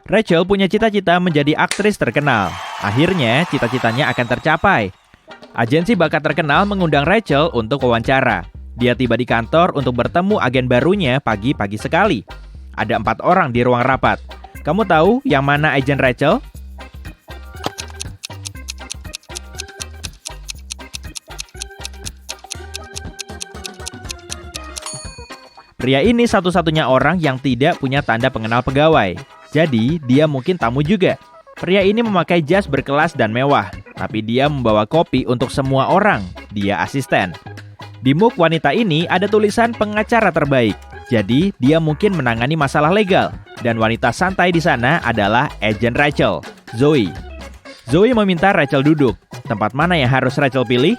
Rachel punya cita-cita menjadi aktris terkenal. Akhirnya, cita-citanya akan tercapai. Agensi bakat terkenal mengundang Rachel untuk wawancara. Dia tiba di kantor untuk bertemu agen barunya pagi-pagi sekali. Ada 4 orang di ruang rapat. Kamu tahu yang mana agen Rachel? Pria ini satu-satunya orang yang tidak punya tanda pengenal pegawai. Jadi, dia mungkin tamu juga. Pria ini memakai jas berkelas dan mewah, tapi dia membawa kopi untuk semua orang. Dia asisten. Di muk wanita ini ada tulisan pengacara terbaik. Jadi, dia mungkin menangani masalah legal. Dan wanita santai di sana adalah agen Rachel, Zoe. Zoe meminta Rachel duduk. Tempat mana yang harus Rachel pilih?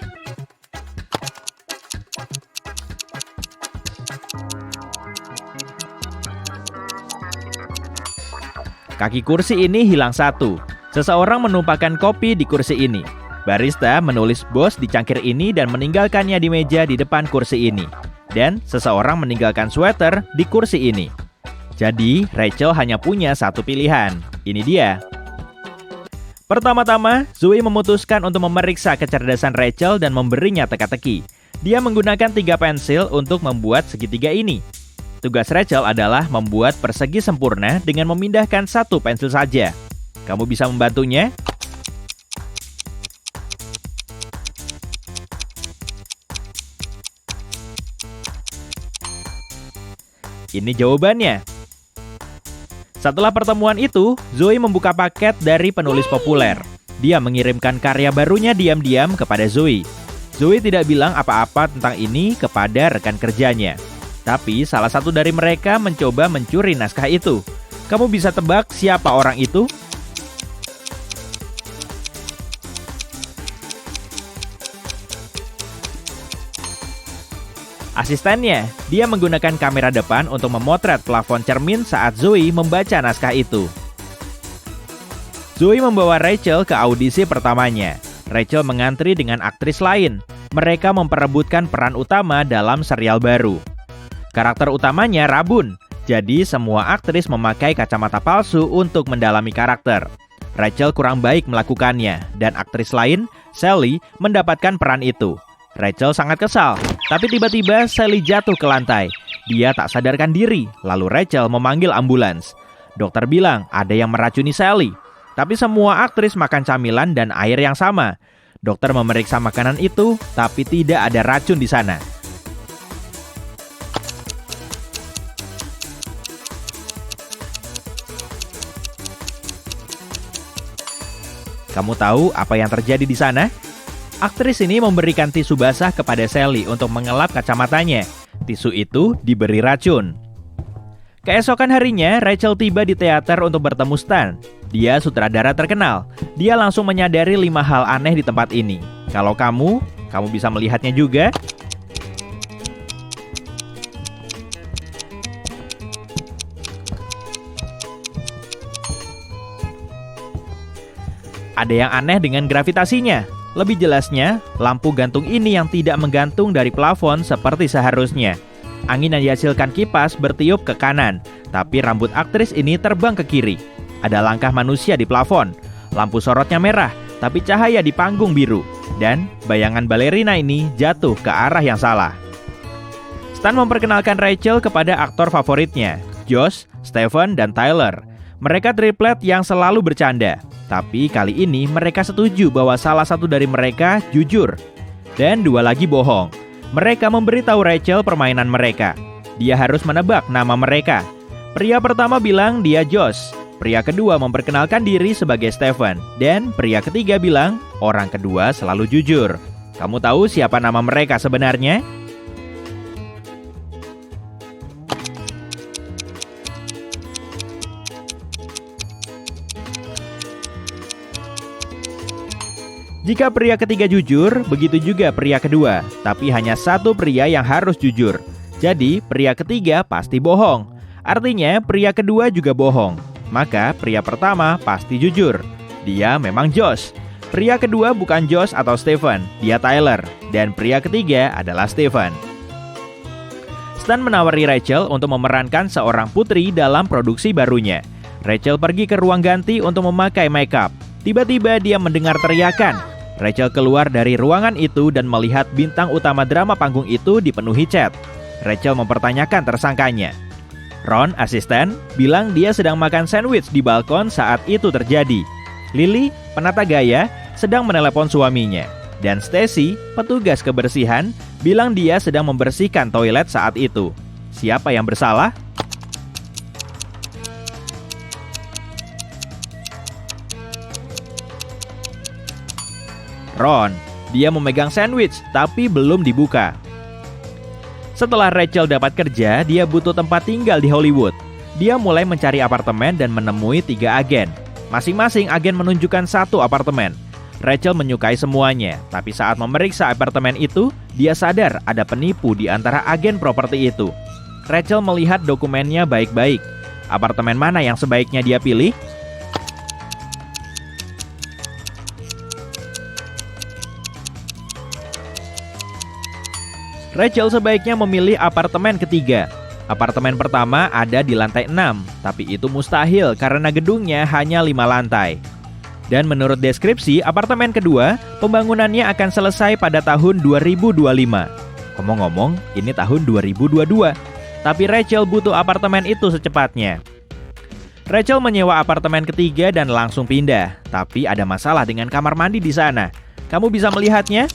Kaki kursi ini hilang satu. Seseorang menumpahkan kopi di kursi ini. Barista menulis bos di cangkir ini dan meninggalkannya di meja di depan kursi ini. Dan seseorang meninggalkan sweater di kursi ini. Jadi, Rachel hanya punya satu pilihan. Ini dia. Pertama-tama, Zoe memutuskan untuk memeriksa kecerdasan Rachel dan memberinya teka-teki. Dia menggunakan 3 pensil untuk membuat segitiga ini. Tugas Rachel adalah membuat persegi sempurna dengan memindahkan 1 pensil saja. Kamu bisa membantunya? Ini jawabannya. Setelah pertemuan itu, Zoe membuka paket dari penulis populer. Dia mengirimkan karya barunya diam-diam kepada Zoe. Zoe tidak bilang apa-apa tentang ini kepada rekan kerjanya. Tapi salah satu dari mereka mencoba mencuri naskah itu. Kamu bisa tebak siapa orang itu? Asistennya, dia menggunakan kamera depan untuk memotret plafon cermin saat Zoe membaca naskah itu. Zoe membawa Rachel ke audisi pertamanya. Rachel mengantri dengan aktris lain. Mereka memperebutkan peran utama dalam serial baru. Karakter utamanya rabun, jadi semua aktris memakai kacamata palsu untuk mendalami karakter. Rachel kurang baik melakukannya, dan aktris lain, Sally, mendapatkan peran itu. Rachel sangat kesal, tapi tiba-tiba Sally jatuh ke lantai. Dia tak sadarkan diri, lalu Rachel memanggil ambulans. Dokter bilang ada yang meracuni Sally, tapi semua aktris makan camilan dan air yang sama. Dokter memeriksa makanan itu, tapi tidak ada racun di sana. Kamu tahu apa yang terjadi di sana? Aktris ini memberikan tisu basah kepada Sally untuk mengelap kacamatanya. Tisu itu diberi racun. Keesokan harinya, Rachel tiba di teater untuk bertemu Stan. Dia sutradara terkenal. Dia langsung menyadari 5 hal aneh di tempat ini. Kalau kamu bisa melihatnya juga. Ada yang aneh dengan gravitasinya. Lebih jelasnya, lampu gantung ini yang tidak menggantung dari plafon seperti seharusnya. Angin yang dihasilkan kipas bertiup ke kanan, tapi rambut aktris ini terbang ke kiri. Ada langkah manusia di plafon. Lampu sorotnya merah, tapi cahaya di panggung biru. Dan bayangan balerina ini jatuh ke arah yang salah. Stan memperkenalkan Rachel kepada aktor favoritnya, Josh, Stephen, dan Tyler. Mereka triplet yang selalu bercanda. Tapi kali ini mereka setuju bahwa salah satu dari mereka jujur. Dan 2 lagi bohong. Mereka memberitahu Rachel permainan mereka. Dia harus menebak nama mereka. Pria pertama bilang dia Josh. Pria kedua memperkenalkan diri sebagai Stephen. Dan pria ketiga bilang orang kedua selalu jujur. Kamu tahu siapa nama mereka sebenarnya? Jika pria ketiga jujur, begitu juga pria kedua. Tapi hanya satu pria yang harus jujur. Jadi, pria ketiga pasti bohong. Artinya, pria kedua juga bohong. Maka, pria pertama pasti jujur. Dia memang Josh. Pria kedua bukan Josh atau Stephen, dia Tyler. Dan pria ketiga adalah Stephen. Stan menawari Rachel untuk memerankan seorang putri dalam produksi barunya. Rachel pergi ke ruang ganti untuk memakai makeup. Tiba-tiba dia mendengar teriakan. Rachel keluar dari ruangan itu dan melihat bintang utama drama panggung itu dipenuhi chat. Rachel mempertanyakan tersangkanya. Ron, asisten, bilang dia sedang makan sandwich di balkon saat itu terjadi. Lily, penata gaya, sedang menelepon suaminya. Dan Stacy, petugas kebersihan, bilang dia sedang membersihkan toilet saat itu. Siapa yang bersalah? Ron, dia memegang sandwich tapi belum dibuka. Setelah Rachel dapat kerja, dia butuh tempat tinggal di Hollywood. Dia mulai mencari apartemen dan menemui 3 agen. Masing-masing agen menunjukkan 1 apartemen. Rachel menyukai semuanya, tapi saat memeriksa apartemen itu, dia sadar ada penipu di antara agen properti itu. Rachel melihat dokumennya baik-baik. Apartemen mana yang sebaiknya dia pilih? Rachel sebaiknya memilih apartemen ketiga. Apartemen pertama ada di lantai 6, tapi itu mustahil karena gedungnya hanya 5 lantai. Dan menurut deskripsi, apartemen kedua, pembangunannya akan selesai pada tahun 2025. Ngomong-ngomong, ini tahun 2022. Tapi Rachel butuh apartemen itu secepatnya. Rachel menyewa apartemen ketiga dan langsung pindah. Tapi ada masalah dengan kamar mandi di sana. Kamu bisa melihatnya?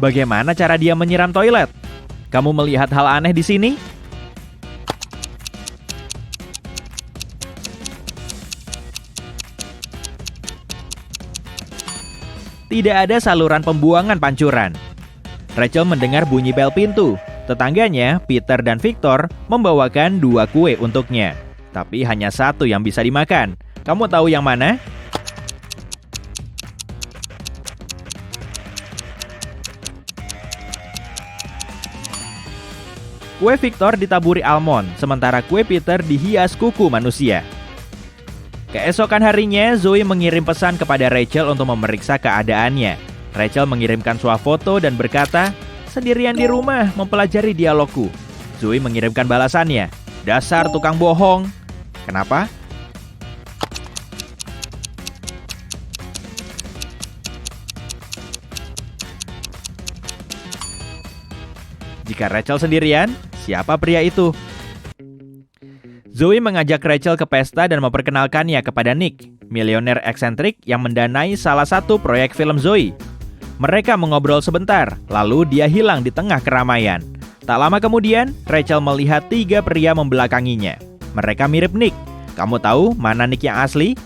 Bagaimana cara dia menyiram toilet? Kamu melihat hal aneh di sini? Tidak ada saluran pembuangan pancuran. Rachel mendengar bunyi bel pintu. Tetangganya, Peter dan Victor, membawakan 2 kue untuknya. Tapi hanya 1 yang bisa dimakan. Kamu tahu yang mana? Kue Victor ditaburi almond, sementara kue Peter dihias kuku manusia. Keesokan harinya, Zoe mengirim pesan kepada Rachel untuk memeriksa keadaannya. Rachel mengirimkan swafoto dan berkata, "Sendirian di rumah mempelajari dialogku." Zoe mengirimkan balasannya, "Dasar tukang bohong." Kenapa? Jika Rachel sendirian, siapa pria itu? Zoe mengajak Rachel ke pesta dan memperkenalkannya kepada Nick, milioner eksentrik yang mendanai salah satu proyek film Zoe. Mereka mengobrol sebentar, lalu dia hilang di tengah keramaian. Tak lama kemudian, Rachel melihat 3 pria membelakanginya. Mereka mirip Nick. Kamu tahu mana Nick yang asli?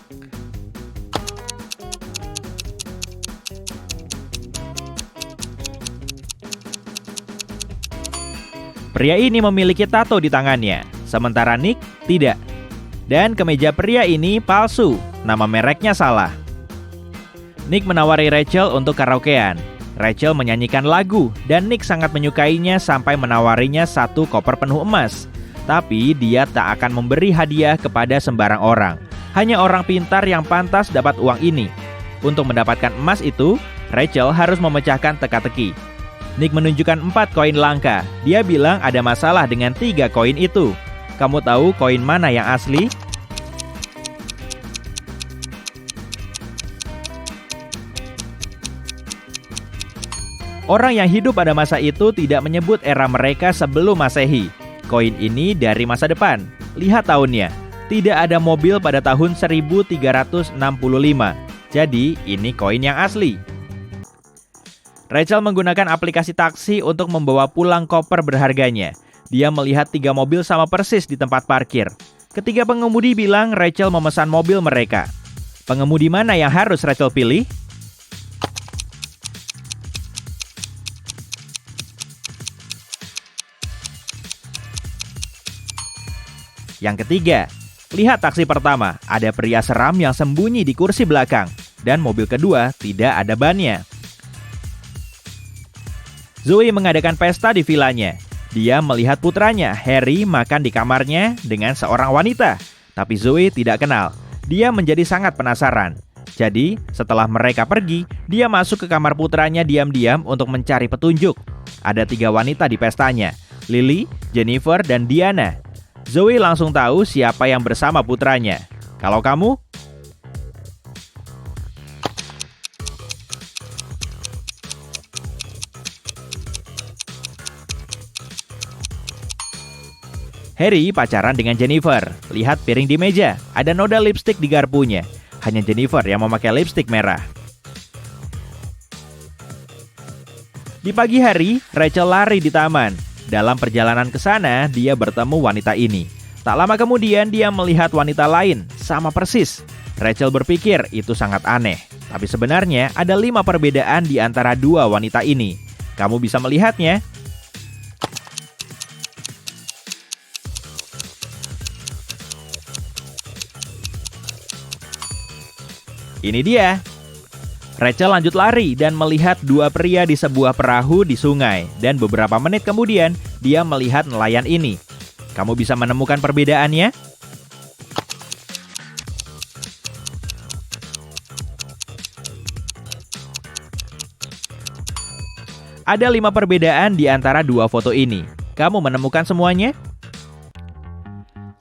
Pria ini memiliki tato di tangannya, sementara Nick tidak. Dan kemeja pria ini palsu, nama mereknya salah. Nick menawari Rachel untuk karaokean. Rachel menyanyikan lagu, dan Nick sangat menyukainya sampai menawarinya 1 koper penuh emas. Tapi dia tak akan memberi hadiah kepada sembarang orang. Hanya orang pintar yang pantas dapat uang ini. Untuk mendapatkan emas itu, Rachel harus memecahkan teka-teki. Nick menunjukkan 4 koin langka. Dia bilang ada masalah dengan 3 koin itu. Kamu tahu koin mana yang asli? Orang yang hidup pada masa itu tidak menyebut era mereka sebelum Masehi. Koin ini dari masa depan. Lihat tahunnya. Tidak ada mobil pada tahun 1365. Jadi, ini koin yang asli. Rachel menggunakan aplikasi taksi untuk membawa pulang koper berharganya. Dia melihat 3 mobil sama persis di tempat parkir. Ketiga pengemudi bilang Rachel memesan mobil mereka. Pengemudi mana yang harus Rachel pilih? Yang ketiga, lihat taksi pertama. Ada pria seram yang sembunyi di kursi belakang. Dan mobil kedua tidak ada bannya. Zoe mengadakan pesta di vilanya. Dia melihat putranya, Harry, makan di kamarnya dengan seorang wanita. Tapi Zoe tidak kenal. Dia menjadi sangat penasaran. Jadi, setelah mereka pergi, dia masuk ke kamar putranya diam-diam untuk mencari petunjuk. Ada 3 wanita di pestanya, Lily, Jennifer, dan Diana. Zoe langsung tahu siapa yang bersama putranya. Kalau kamu? Harry pacaran dengan Jennifer. Lihat piring di meja, ada noda lipstik di garpunya. Hanya Jennifer yang memakai lipstik merah. Di pagi hari, Rachel lari di taman. Dalam perjalanan ke sana, dia bertemu wanita ini. Tak lama kemudian, dia melihat wanita lain, sama persis. Rachel berpikir itu sangat aneh. Tapi sebenarnya ada 5 perbedaan di antara 2 wanita ini. Kamu bisa melihatnya. Ini dia. Rachel lanjut lari dan melihat 2 pria di sebuah perahu di sungai. Dan beberapa menit kemudian, dia melihat nelayan ini. Kamu bisa menemukan perbedaannya? Ada 5 perbedaan di antara 2 foto ini. Kamu menemukan semuanya?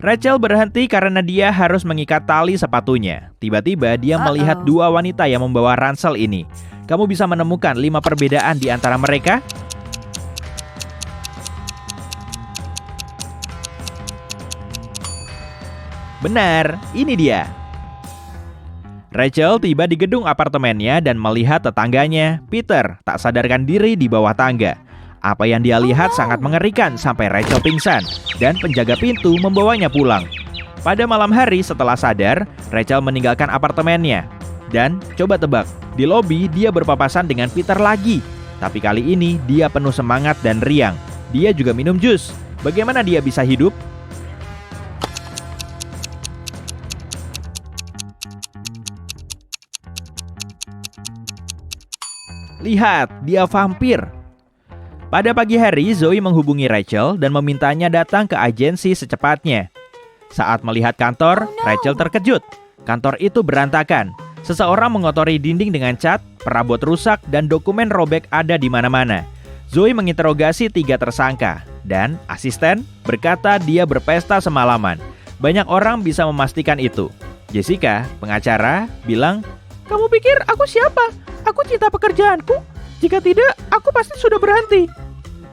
Rachel berhenti karena dia harus mengikat tali sepatunya. Tiba-tiba dia melihat 2 wanita yang membawa ransel ini. Kamu bisa menemukan 5 perbedaan di antara mereka? Benar, ini dia. Rachel tiba di gedung apartemennya dan melihat tetangganya, Peter, tak sadarkan diri di bawah tangga. Apa yang dia lihat sangat mengerikan sampai Rachel pingsan dan penjaga pintu membawanya pulang. Pada malam hari setelah sadar, Rachel meninggalkan apartemennya. Dan coba tebak, di lobi dia berpapasan dengan Peter lagi. Tapi kali ini dia penuh semangat dan riang. Dia juga minum jus. Bagaimana dia bisa hidup? Lihat, dia vampir. Pada pagi hari, Zoe menghubungi Rachel dan memintanya datang ke agensi secepatnya. Saat melihat kantor, Rachel terkejut. Kantor itu berantakan. Seseorang mengotori dinding dengan cat, perabot rusak, dan dokumen robek ada di mana-mana. Zoe menginterogasi 3 tersangka, dan asisten berkata dia berpesta semalaman. Banyak orang bisa memastikan itu. Jessica, pengacara, bilang, "Kamu pikir aku siapa? Aku cinta pekerjaanku. Jika tidak, aku pasti sudah berhenti."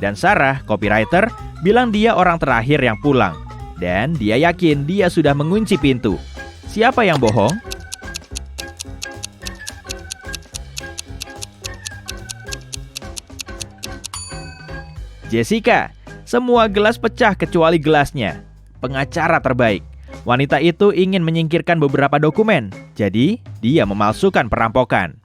Dan Sarah, copywriter, bilang dia orang terakhir yang pulang. Dan dia yakin dia sudah mengunci pintu. Siapa yang bohong? Jessica. Semua gelas pecah kecuali gelasnya. Pengacara terbaik. Wanita itu ingin menyingkirkan beberapa dokumen. Jadi, dia memalsukan perampokan.